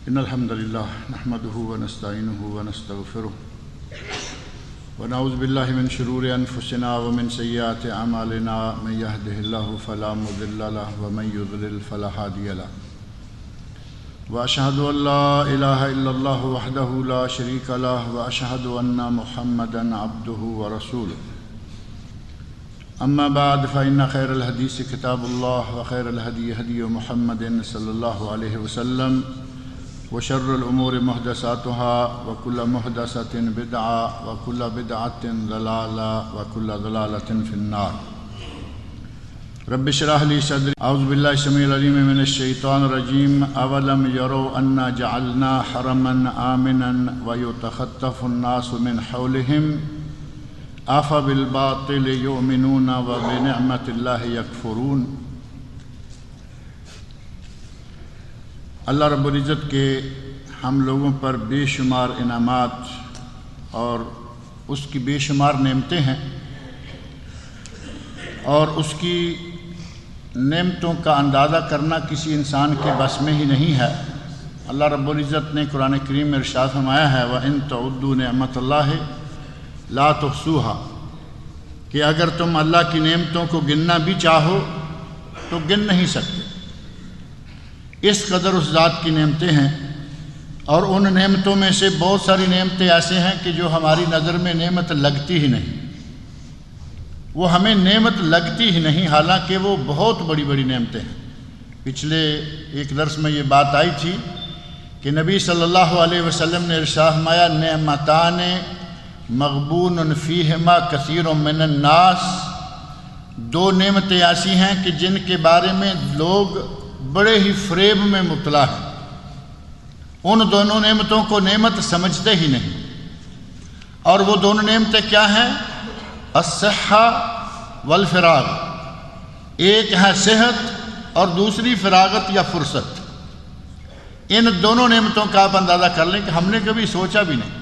إن الحمد لله نحمده ونستعينه ونستغفره ونعوذ بالله من شرور أنفسنا ومن سيئات أعمالنا من يهده الله فلا مضل له ومن يضلل فلا هادي له وأشهد أن لا إله إلا الله وحده لا شريك له وأشهد أن محمدا عبده ورسوله أما بعد فإن خير الحديث كتاب الله وخير الهدي هدي محمد صلى الله عليه وسلم وشر الأمور محدثاتها وكل محدثة بدعة وكل بدعة ضلالة وكل ضلالة في النار. رب اشرح لي صدري. أعوذ بالله السميع العليم من الشيطان الرجيم. أولم يروا أنا جعلنا حرما آمنا ويتخطف الناس من حولهم أفبالباطل يؤمنون وبنعمة الله يكفرون. اللہ رب العزت کے ہم لوگوں پر بے شمار انعامات اور اس کی بے شمار نعمتیں ہیں، اور اس کی نعمتوں کا اندازہ کرنا کسی انسان کے بس میں ہی نہیں ہے. اللہ رب العزت نے قرآن کریم میں ارشاد فرمایا ہے وَإِن تَعُدُّوا نِعْمَةَ اللَّهِ لَا تُحْصُوهَا، کہ اگر تم اللہ کی نعمتوں کو گننا بھی چاہو تو گن نہیں سکتے. اس قدر اس ذات کی نعمتیں ہیں، اور ان نعمتوں میں سے بہت ساری نعمتیں ایسے ہیں کہ جو ہماری نظر میں نعمت لگتی ہی نہیں، وہ ہمیں نعمت لگتی ہی نہیں، حالانکہ وہ بہت بڑی بڑی نعمتیں ہیں. پچھلے ایک درس میں یہ بات آئی تھی کہ نبی صلی اللہ علیہ وسلم نے ارشاد فرمایا نعمتان مغبون فیہما کثیر من الناس، دو نعمتیں ایسی ہیں کہ جن کے بارے میں لوگ بڑے ہی فریب میں مبتلا ہیں، ان دونوں نعمتوں کو نعمت سمجھتے ہی نہیں. اور وہ دونوں نعمتیں کیا ہیں؟ الصحہ والفراغ، ایک ہے صحت اور دوسری فراغت یا فرصت. ان دونوں نعمتوں کا آپ اندازہ کر لیں کہ ہم نے کبھی سوچا بھی نہیں.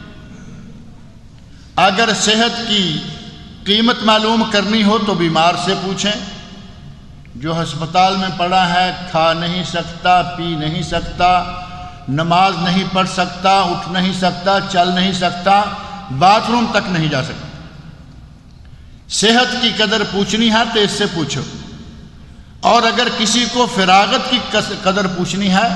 اگر صحت کی قیمت معلوم کرنی ہو تو بیمار سے پوچھیں، جو ہسپتال میں پڑا ہے، کھا نہیں سکتا، پی نہیں سکتا، نماز نہیں پڑھ سکتا، اٹھ نہیں سکتا، چل نہیں سکتا، باتھ روم تک نہیں جا سکتا. صحت کی قدر پوچھنی ہے تو اس سے پوچھو. اور اگر کسی کو فراغت کی قدر پوچھنی ہے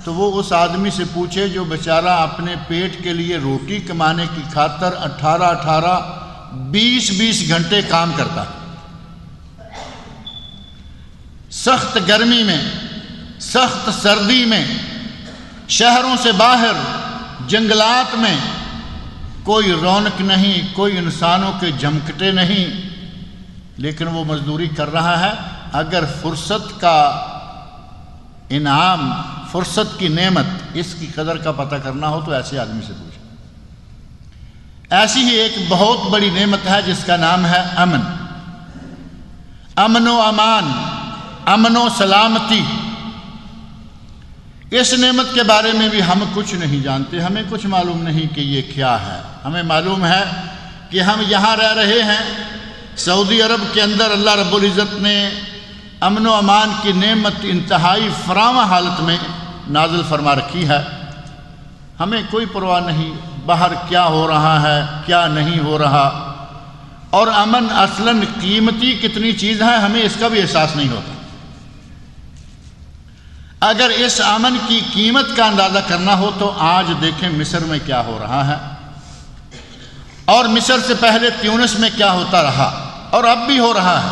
تو وہ اس آدمی سے پوچھے جو بیچارہ اپنے پیٹ کے لیے روٹی کمانے کی خاطر 18-20 گھنٹے کام کرتا ہے. سخت گرمی میں، سخت سردی میں، شہروں سے باہر جنگلات میں کوئی رونق نہیں، کوئی انسانوں کے جھمکٹے نہیں، لیکن وہ مزدوری کر رہا ہے. اگر فرصت کا انعام، فرصت کی نعمت، اس کی قدر کا پتہ کرنا ہو تو ایسے آدمی سے پوچھیں. ایسی ہی ایک بہت بڑی نعمت ہے جس کا نام ہے امن، امن و امان، امن و سلامتی. اس نعمت کے بارے میں بھی ہم کچھ نہیں جانتے، ہمیں کچھ معلوم نہیں کہ یہ کیا ہے. ہمیں معلوم ہے کہ ہم یہاں رہ رہے ہیں سعودی عرب کے اندر. اللہ رب العزت نے امن و امان کی نعمت انتہائی فراواں حالت میں نازل فرما رکھی ہے. ہمیں کوئی پرواہ نہیں باہر کیا ہو رہا ہے، کیا نہیں ہو رہا. اور امن اصلاً قیمتی کتنی چیز ہے ہمیں اس کا بھی احساس نہیں ہوتا. اگر اس امن کی قیمت کا اندازہ کرنا ہو تو آج دیکھیں مصر میں کیا ہو رہا ہے، اور مصر سے پہلے تیونس میں کیا ہوتا رہا، اور اب بھی ہو رہا ہے.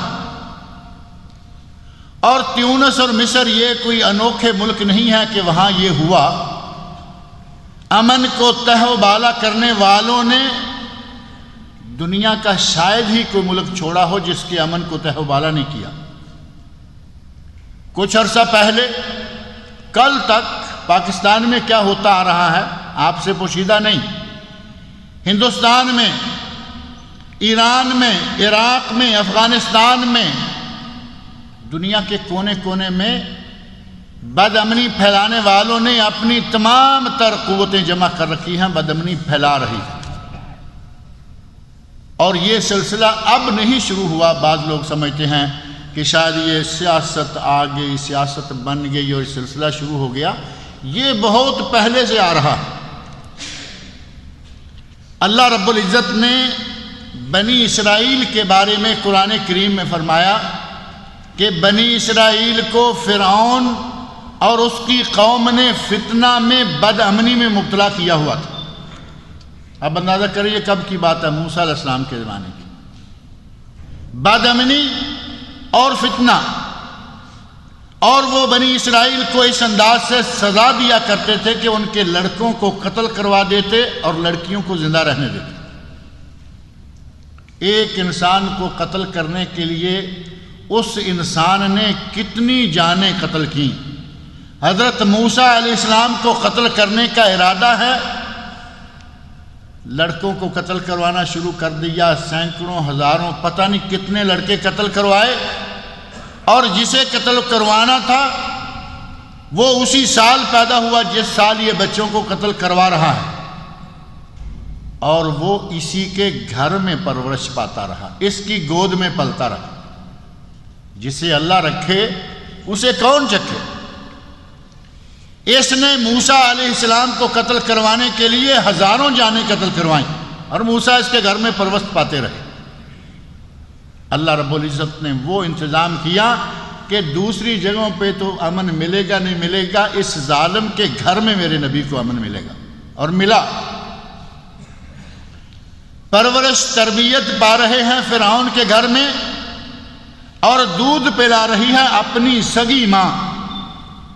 اور تیونس اور مصر یہ کوئی انوکھے ملک نہیں ہے کہ وہاں یہ ہوا. امن کو تہ و بالا کرنے والوں نے دنیا کا شاید ہی کوئی ملک چھوڑا ہو جس کے امن کو تہ و بالا نہیں کیا. کچھ عرصہ پہلے، کل تک پاکستان میں کیا ہوتا آ رہا ہے آپ سے پوشیدہ نہیں. ہندوستان میں، ایران میں، عراق میں، افغانستان میں، دنیا کے کونے کونے میں بد امنی پھیلانے والوں نے اپنی تمام تر قوتیں جمع کر رکھی ہیں، بد امنی پھیلا رہی ہے. اور یہ سلسلہ اب نہیں شروع ہوا. بعض لوگ سمجھتے ہیں کہ شاید یہ سیاست آ گئی، سیاست بن گئی اور سلسلہ شروع ہو گیا. یہ بہت پہلے سے آ رہا ہے۔ اللہ رب العزت نے بنی اسرائیل کے بارے میں قرآن کریم میں فرمایا کہ بنی اسرائیل کو فرعون اور اس کی قوم نے فتنہ میں بد امنی میں مبتلا کیا ہوا تھا۔ اب اندازہ کریے کب کی بات ہے، موسیٰ علیہ السلام کے زمانے کی۔ بد امنی اور فتنہ، اور وہ بنی اسرائیل کو اس انداز سے سزا دیا کرتے تھے کہ ان کے لڑکوں کو قتل کروا دیتے اور لڑکیوں کو زندہ رہنے دیتے۔ ایک انسان کو قتل کرنے کے لیے اس انسان نے کتنی جانیں قتل کی۔ حضرت موسیٰ علیہ السلام کو قتل کرنے کا ارادہ ہے، لڑکوں کو قتل کروانا شروع کر دیا، سینکڑوں ہزاروں پتہ نہیں کتنے لڑکے قتل کروائے، اور جسے قتل کروانا تھا وہ اسی سال پیدا ہوا جس سال یہ بچوں کو قتل کروا رہا ہے، اور وہ اسی کے گھر میں پرورش پاتا رہا، اس کی گود میں پلتا رہا۔ جسے اللہ رکھے اسے کون چکھے؟ اس نے موسیٰ علیہ السلام کو قتل کروانے کے لیے ہزاروں جانیں قتل کروائیں، اور موسیٰ اس کے گھر میں پرورش پاتے رہے۔ اللہ رب العزت نے وہ انتظام کیا کہ دوسری جگہوں پہ تو امن ملے گا نہیں ملے گا، اس ظالم کے گھر میں میرے نبی کو امن ملے گا، اور ملا۔ پرورش تربیت پا رہے ہیں فرعون کے گھر میں، اور دودھ پلا رہی ہے اپنی سگی ماں،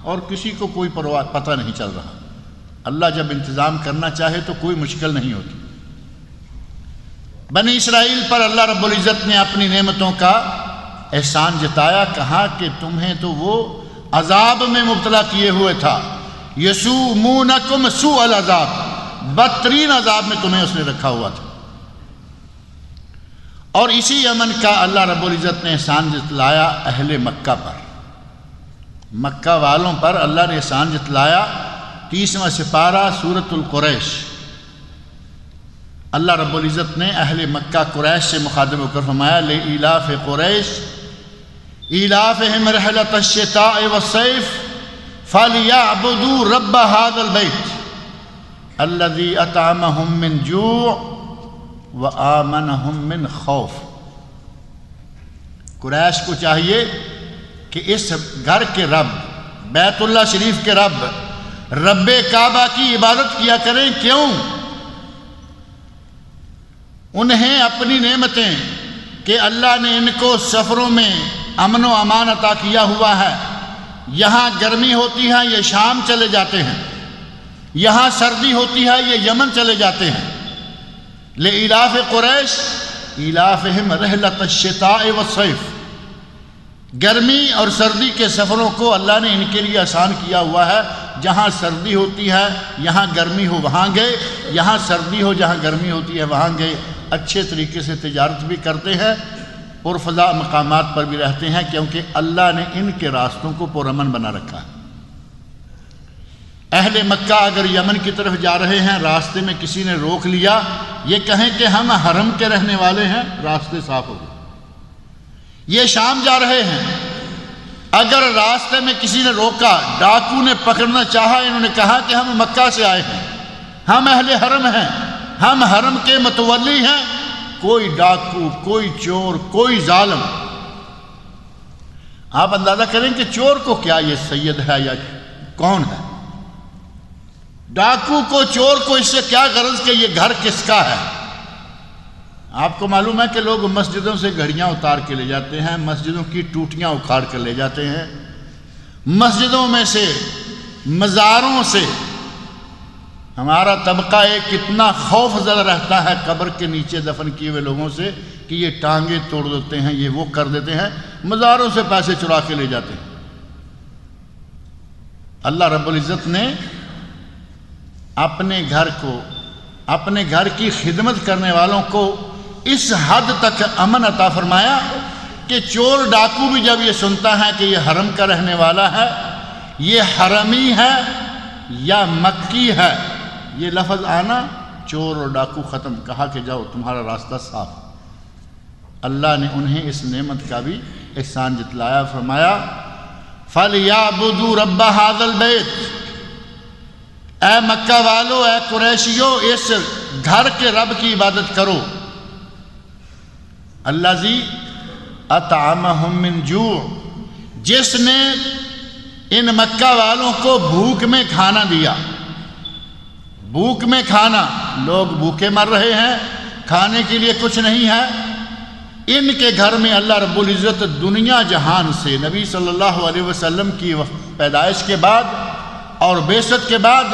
اور کسی کو کوئی پتہ نہیں چل رہا۔ اللہ جب انتظام کرنا چاہے تو کوئی مشکل نہیں ہوتی۔ بنی اسرائیل پر اللہ رب العزت نے اپنی نعمتوں کا احسان جتایا، کہا کہ تمہیں تو وہ عذاب میں مبتلا کیے ہوئے تھا، یسومونکم سوء العذاب، بدترین عذاب میں تمہیں اس نے رکھا ہوا تھا۔ اور اسی امن کا اللہ رب العزت نے احسان جتلایا اہل مکہ پر، مکہ والوں پر اللہ نے احسان جتلایا۔ 30واں سپارہ سورۃ القریش، اللہ رب العزت نے اہل مکہ قریش سے مخاطب ہو کر فرمایا لإیلاف قریش ایلافہم رحلۃ الشتاء والصیف فلیعبدوا رب ھذا البیت الذی اطعمہم من جوع وآمنہم من خوف۔ قریش کو چاہیے کہ اس گھر کے رب، بیت اللہ شریف کے رب، رب کعبہ کی عبادت کیا کریں۔ کیوں؟ انہیں اپنی نعمتیں کہ اللہ نے ان کو سفروں میں امن و امان عطا کیا ہوا ہے، یہاں گرمی ہوتی ہے یہ شام چلے جاتے ہیں، یہاں سردی ہوتی ہے یہ یمن چلے جاتے ہیں۔ لإیلاف قریش ایلافہم رحلۃ الشتاء والصیف، گرمی اور سردی کے سفروں کو اللہ نے ان کے لیے آسان کیا ہوا ہے۔ جہاں سردی ہوتی ہے یہاں گرمی ہو وہاں گئے، یہاں سردی ہو جہاں گرمی ہوتی ہے وہاں گئے۔ اچھے طریقے سے تجارت بھی کرتے ہیں اور فضا مقامات پر بھی رہتے ہیں، کیونکہ اللہ نے ان کے راستوں کو پرامن بنا رکھا ہے۔ اہل مکہ اگر یمن کی طرف جا رہے ہیں، راستے میں کسی نے روک لیا، یہ کہیں کہ ہم حرم کے رہنے والے ہیں، راستے صاف ہو گئے۔ یہ شام جا رہے ہیں، اگر راستے میں کسی نے روکا، ڈاکو نے پکڑنا چاہا، انہوں نے کہا کہ ہم مکہ سے آئے ہیں، ہم اہل حرم ہیں، ہم حرم کے متولی ہیں، کوئی ڈاکو، کوئی چور، کوئی ظالم۔ آپ اندازہ کریں کہ چور کو کیا یہ سید ہے یا کون ہے؟ ڈاکو کو، چور کو اس سے کیا غرض کہ یہ گھر کس کا ہے؟ آپ کو معلوم ہے کہ لوگ مسجدوں سے گھڑیاں اتار کے لے جاتے ہیں، مسجدوں کی ٹوٹیاں اکھاڑ کر لے جاتے ہیں، مسجدوں میں سے، مزاروں سے ہمارا طبقہ ایک کتنا خوف زدہ رہتا ہے قبر کے نیچے دفن کیے ہوئے لوگوں سے کہ یہ ٹانگیں توڑ دیتے ہیں، یہ وہ کر دیتے ہیں، مزاروں سے پیسے چرا کے لے جاتے ہیں۔ اللہ رب العزت نے اپنے گھر کو، اپنے گھر کی خدمت کرنے والوں کو اس حد تک امن عطا فرمایا کہ چور ڈاکو بھی جب یہ سنتا ہے کہ یہ حرم کا رہنے والا ہے، یہ حرمی ہے یا مکی ہے، یہ لفظ آنا چور اور ڈاکو ختم، کہا کہ جاؤ تمہارا راستہ صاف۔ اللہ نے انہیں اس نعمت کا بھی احسان جتلایا، فرمایا فَلْيَعْبُدُوا رَبَّ هَذَا الْبَيْتِ، اے مکہ والو، اے قریشیو، اس گھر کے رب کی عبادت کرو، الذی اطعمہم من جوع، جس نے ان مکہ والوں کو بھوک میں کھانا دیا۔ بھوک میں کھانا، لوگ بھوکے مر رہے ہیں، کھانے کے لیے کچھ نہیں ہے۔ ان کے گھر میں اللہ رب العزت دنیا جہان سے نبی صلی اللہ علیہ وسلم کی پیدائش کے بعد اور بعثت کے بعد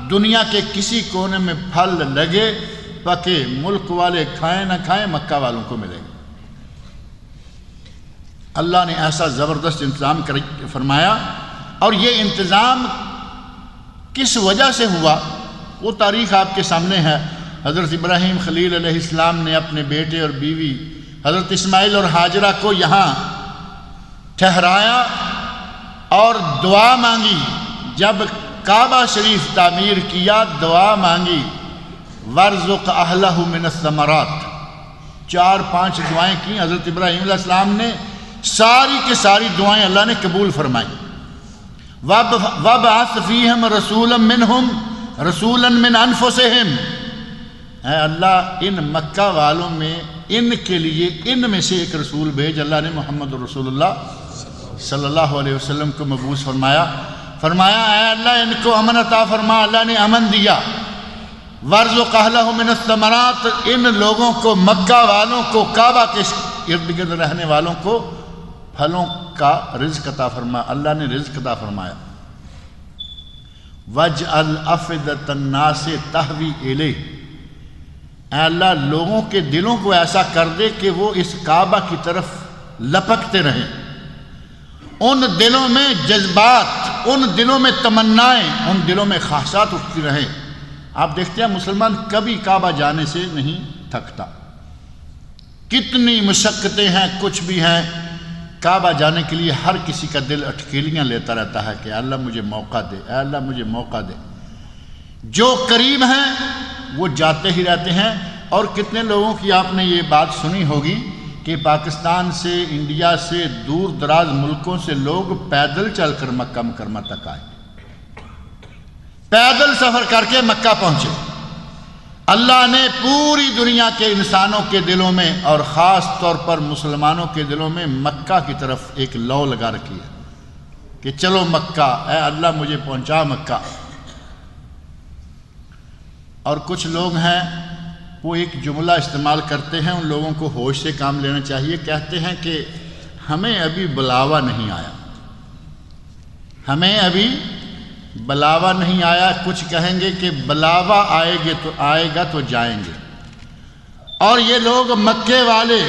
دنیا کے کسی کونے میں پھل لگے پکے، ملک والے کھائیں نہ کھائیں، مکہ والوں کو ملے گا۔ اللہ نے ایسا زبردست انتظام فرمایا، اور یہ انتظام کس وجہ سے ہوا وہ تاریخ آپ کے سامنے ہے۔ حضرت ابراہیم خلیل علیہ السلام نے اپنے بیٹے اور بیوی حضرت اسماعیل اور ہاجرہ کو یہاں ٹھہرایا اور دعا مانگی۔ جب کعبہ شریف تعمیر کیا، دعا مانگی، وارزق اہلہ من الثمرات، 4-5 دعائیں کی حضرت ابراہیم علیہ السلام نے، ساری کی ساری دعائیں اللہ نے قبول فرمائی۔ وَابْعَثْ فِيهِمْ رَسُولًا مِّنْهُمْ رَسُولًا مِّنْ أَنفُسِهِمْ، اے اللہ ان مکہ والوں میں ان کے لیے ان میں سے ایک رسول بھیج۔ اللہ نے محمد رسول اللہ صلی اللہ علیہ وسلم کو مبعوث فرمایا اے اللہ ان کو امن عطا فرما۔ اللہ نے امن دیا۔ وارزق اہلہ من الثمرات، ان لوگوں کو، مکہ والوں کو، کعبہ کے ارد گرد رہنے والوں کو پھلوں کا رزق عطا فرما۔ اللہ نے رزق عطا فرمایا۔ وَاجْعَلْ أَفْئِدَةَ النَّاسِ تَهْوِي إِلَيْهِ، اے اللہ لوگوں کے دلوں کو ایسا کر دے کہ وہ اس کعبہ کی طرف لپکتے رہیں، ان دلوں میں جذبات، ان دلوں میں تمنائیں، ان دلوں میں خواہشات اٹھتی رہیں۔ آپ دیکھتے ہیں مسلمان کبھی کعبہ جانے سے نہیں تھکتا، کتنی مشقتیں ہیں، کچھ بھی ہیں، کعبہ جانے کے لیے ہر کسی کا دل اٹکیلیاں لیتا رہتا ہے کہ اے اللہ مجھے موقع دے، اے اللہ مجھے موقع دے۔ جو قریب ہیں وہ جاتے ہی رہتے ہیں۔ اور کتنے لوگوں کی آپ نے یہ بات سنی ہوگی کہ پاکستان سے، انڈیا سے، دور دراز ملکوں سے لوگ پیدل چل کر مکہ مکرمہ تک آئے، پیدل سفر کر کے مکہ پہنچے۔ اللہ نے پوری دنیا کے انسانوں کے دلوں میں اور خاص طور پر مسلمانوں کے دلوں میں مکہ کی طرف ایک لو لگا رکھی ہے کہ چلو مکہ، اے اللہ مجھے پہنچا مکہ۔ اور کچھ لوگ ہیں وہ ایک جملہ استعمال کرتے ہیں، ان لوگوں کو ہوش سے کام لینا چاہیے۔ کہتے ہیں کہ ہمیں ابھی بلاوا نہیں آیا، ہمیں ابھی بلاوا نہیں آیا۔ کچھ کہیں گے کہ بلاوا آئے گا تو جائیں گے۔ اور یہ لوگ مکے والے،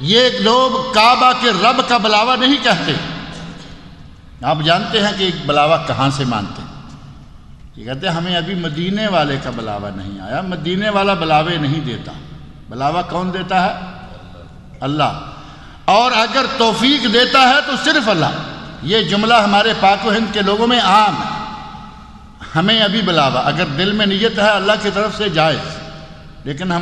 یہ لوگ کعبہ کے رب کا بلاوا نہیں کہتے۔ آپ جانتے ہیں کہ ایک بلاوا کہاں سے مانتے ہیں؟ یہ کہتے ہیں ہمیں ابھی مدینے والے کا بلاوا نہیں آیا۔ مدینے والا بلاوے نہیں دیتا، بلاوا کون دیتا ہے؟ اللہ۔ اور اگر توفیق دیتا ہے تو صرف اللہ۔ یہ جملہ ہمارے پاک و ہند کے لوگوں میں عام ہے، ہمیں ابھی بلاوا، اگر دل میں نیت ہے اللہ کی طرف سے جائز، لیکن ہم